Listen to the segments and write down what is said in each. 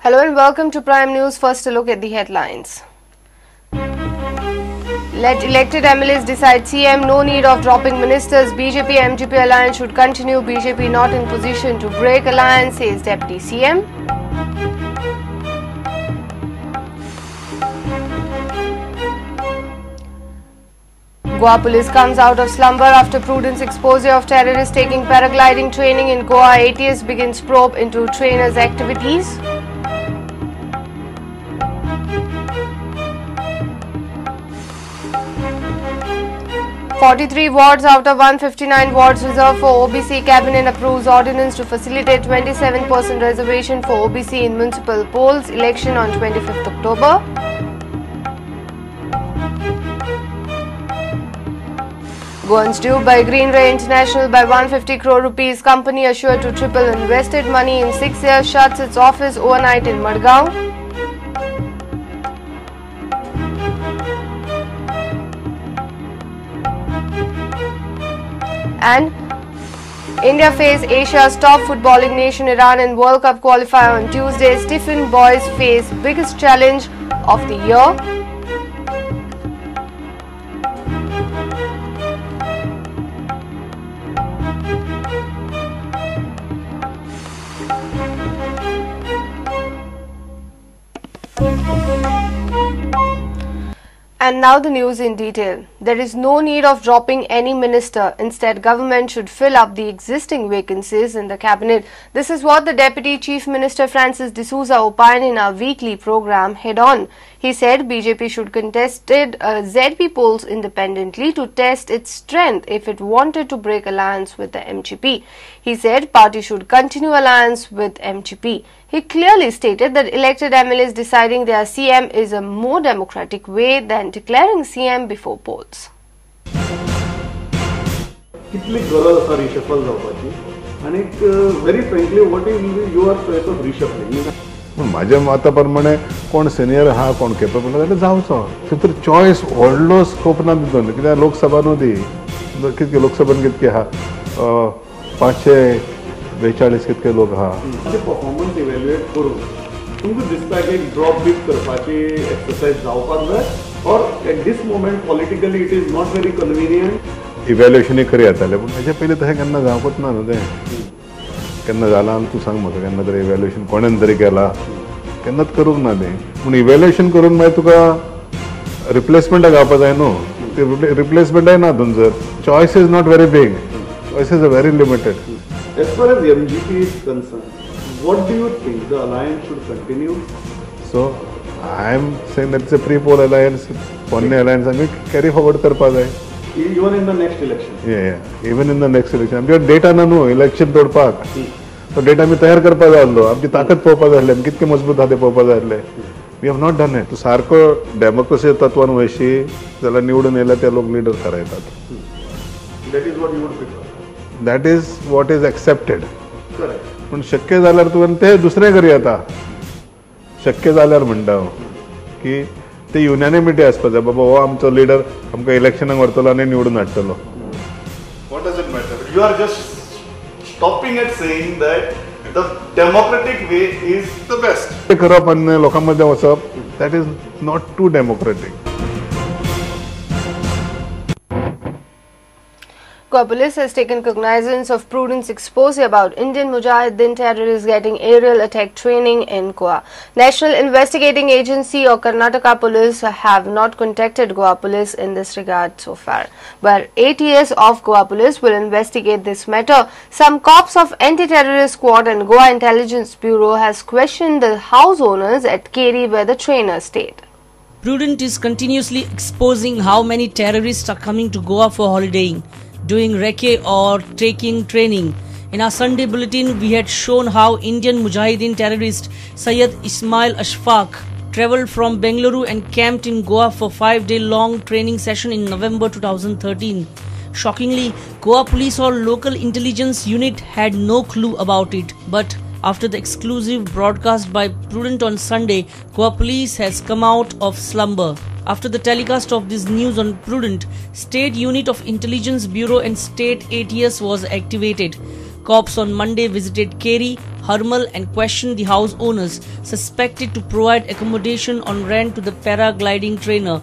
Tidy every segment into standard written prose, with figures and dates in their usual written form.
Hello and welcome to Prime News. First a look at the headlines. Let elected MLAs decide CM, no need of dropping ministers. BJP-MGP alliance should continue. BJP not in position to break alliance, says Deputy CM. Goa police comes out of slumber after prudence exposure of terrorists taking paragliding training in Goa. ATS begins probe into trainers' activities. "43 wards out of 159 wards reserved for OBC. Cabinet approves ordinance to facilitate 27% reservation for OBC in municipal polls. Election on 25th October. Goans due by Green Ray International by 150 crore rupees. Company assured to triple invested money in 6 years. Shuts its office overnight in Madgaon. And India face Asia's top footballing nation Iran in World Cup qualifier on Tuesday. Stephen boys face biggest challenge of the year. And now the news in detail. There is no need of dropping any minister. Instead, government should fill up the existing vacancies in the cabinet. This is what the Deputy Chief Minister Francis D'Souza opined in our weekly program Head On. He said BJP should contest ZP polls independently to test its strength if it wanted to break alliance with the MGP. He said party should continue alliance with MGP. He clearly stated that elected MLAs deciding their CM is a more democratic way than declaring CM before polls. कितली गरज आसा reshuffle जावपाची आणि very frankly what is your choice of reshuffling? माझ्या मता प्रमाणे कोण senior हा कोण केपेबल जाल्यार जावचो. तर चॉईस व्हडलो स्कोप ना तितून कित्याक लोकसभा न्हू ती. कितके लोकसभान कितके आहा 542 कितके लोक आहा. परफॉर्मन्स इवॅल्युएट करून तुमकां दिसता की एक ड्रॉप बीट करपाची एक्सरसाइज जावपाक जाय or at this moment politically it is not very convenient? Evaluation खरी येतालें पूण हेजे पयलीं तशें केन्ना जावपूच ना न्हू तें. केन्ना जालां आनी तूं सांग म्हाका केन्ना तरी इवॅल्युएशन कोणेन तरी केलां? केन्नाच करूंक ना तें. पूण इवॅल्युएशन करून मागीर तुका रिप्लेसमेंटाक घालपा जाय न्हू. रिप्लेसमेंटाय ना थंयसर. Choice is not very big. Choices are very limited. As far as MGP is concerned, what do you think? The alliance should continue? So, I am saying that it's a pre-poll alliance, Ponni alliance, and we carry forward करपा जाय. Even in the next election? Yeah. Even in the next election. आमच्या data ना न्हू election तोडपाक. तो data आमी तयार करपा जाय आसलो. आमची ताकद पळोवपा जाय आसली. कितके मजबूत आहा ते पळोवपा जाय आसले. We have not done it. तूं सारको डेमोक्रेसी तत्वान वयशी जाल्यार निवडून येयल्यार ते लोक leader थारायतात. That is what you would prefer? That is what is accepted. Correct. पण शक्य जाल्यार तुवें ते दुसरें करी येता. शक्य जाल्यार म्हणटा हांव की ते युनॅनिमिटी आसपा जाय. बाबा हो आमचो लिडर आमकां इलेक्शनाक व्हरतलो आनी निवडून हाडटलो. What does it matter? You are just stopping at saying that the democratic way is the best. ते करप आनी लोकां मदें वचप, that is not too democratic. Goa police has taken cognizance of prudence expose about Indian Mujahideen terrorists getting aerial attack training in Goa. National Investigating Agency or Karnataka Police have not contacted Goa Police in this regard so far. But ATS of Goa Police will investigate this matter. Some cops of Anti-Terrorist Squad and Goa Intelligence Bureau has questioned the house owners at Keri where the trainer stayed. Prudent is continuously exposing how many terrorists are coming to Goa for holidaying, doing recce or taking training. In our Sunday bulletin, we had shown how Indian Mujahideen terrorist Syed Ismail Ashfaq travelled from Bengaluru and camped in Goa for 5-day long training session in November 2013. Shockingly, Goa Police or local intelligence unit had no clue about it. But after the exclusive broadcast by Prudent on Sunday, Goa Police has come out of slumber. After the telecast of this news on Prudent, State Unit of Intelligence Bureau and State ATS was activated. Cops on Monday visited Keri, Harmal and questioned the house owners suspected to provide accommodation on rent to the paragliding trainer.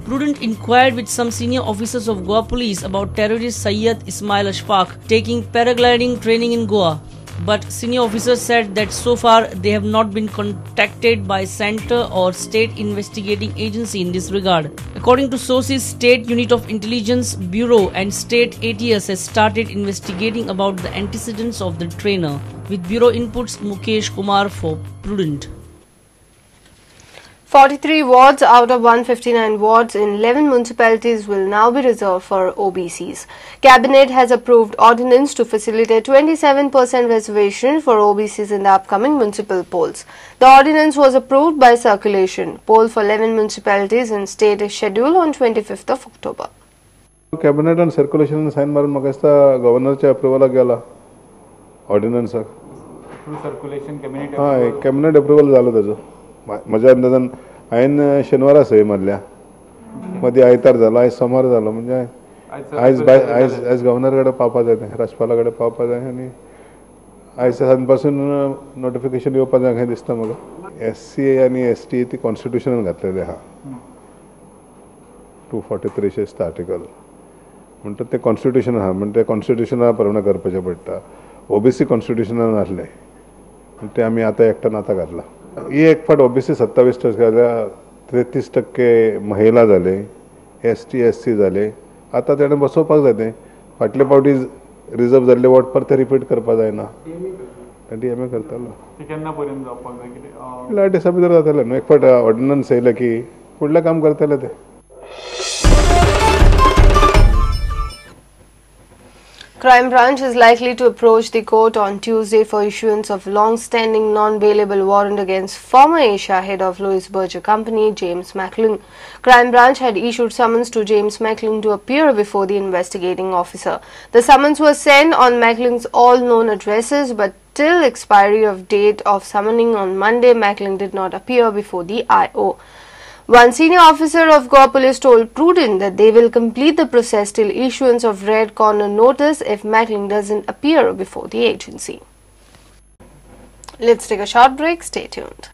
Prudent inquired with some senior officers of Goa police about terrorist Syed Ismail Ashfaq taking paragliding training in Goa. But senior officers said that so far they have not been contacted by Center or State Investigating Agency in this regard. According to sources, State Unit of Intelligence Bureau and State ATS has started investigating about the antecedents of the trainer. With Bureau inputs, Mukesh Kumar for Prudent. 43 wards out of 159 wards in 11 municipalities will now be reserved for OBCs. Cabinet has approved ordinance to facilitate 27% reservation for OBCs in the upcoming municipal polls. The ordinance was approved by circulation. Poll for 11 municipalities in state is scheduled on 25th of October. Cabinet and circulation sign maरून magasta governorच्या approval गेला ordinance. Through circulation cabinet. Cabinet approval झालं त्याचं. माझ्या अंदाजान ion शनिवार सही मारल्या मध्ये आयतार झाला आज सोमार झाला म्हणजे आज गव्हर्नरकडे पावपा जाय राज्यपालाकडे पावपा जाय आणि आज सांजपासून नोटिफिकेशन येवपा जाय काय दिसता म्हाका SC आणि ST ती कॉन्स्टिट्यूशनान घातलेले आहा 243 आर्टिकल म्हणटा ते कॉन्स्टिट्यूशन आहा म्हणजे कॉन्स्टिट्यूशना प्रमाणे करपाचें पडटा OBC कॉन्स्टिट्यूशनान आसले ते आमी आतां एकट्यान आतां घातला ही एक फाट OBC 27% जाल्या 33% महिला जाले ST SC जाले आता तेणें बसोवपाक जाय तें फाटले फावटी रिजर्व जाल्ले वोट परते रिपीट करपाक जायना DMA करतालो केन्ना पर्यंत जावपाक जाय कितें लायटी सभा भितर जातले न्हू एक फाट ऑर्डिनन्स येयले की फुडलें काम करतले ते Crime Branch is likely to approach the court on Tuesday for issuance of long-standing non-bailable warrant against former Asia head of Louis Berger Company, James McClung. Crime Branch had issued summons to James McClung to appear before the investigating officer. The summons was sent on McClung's all known addresses, but till expiry of date of summoning on Monday, McClung did not appear before the IO. One senior officer of Goa Police told Prudent that they will complete the process till issuance of red corner notice if McClung doesn't appear before the agency. Let's take a short break. Stay tuned.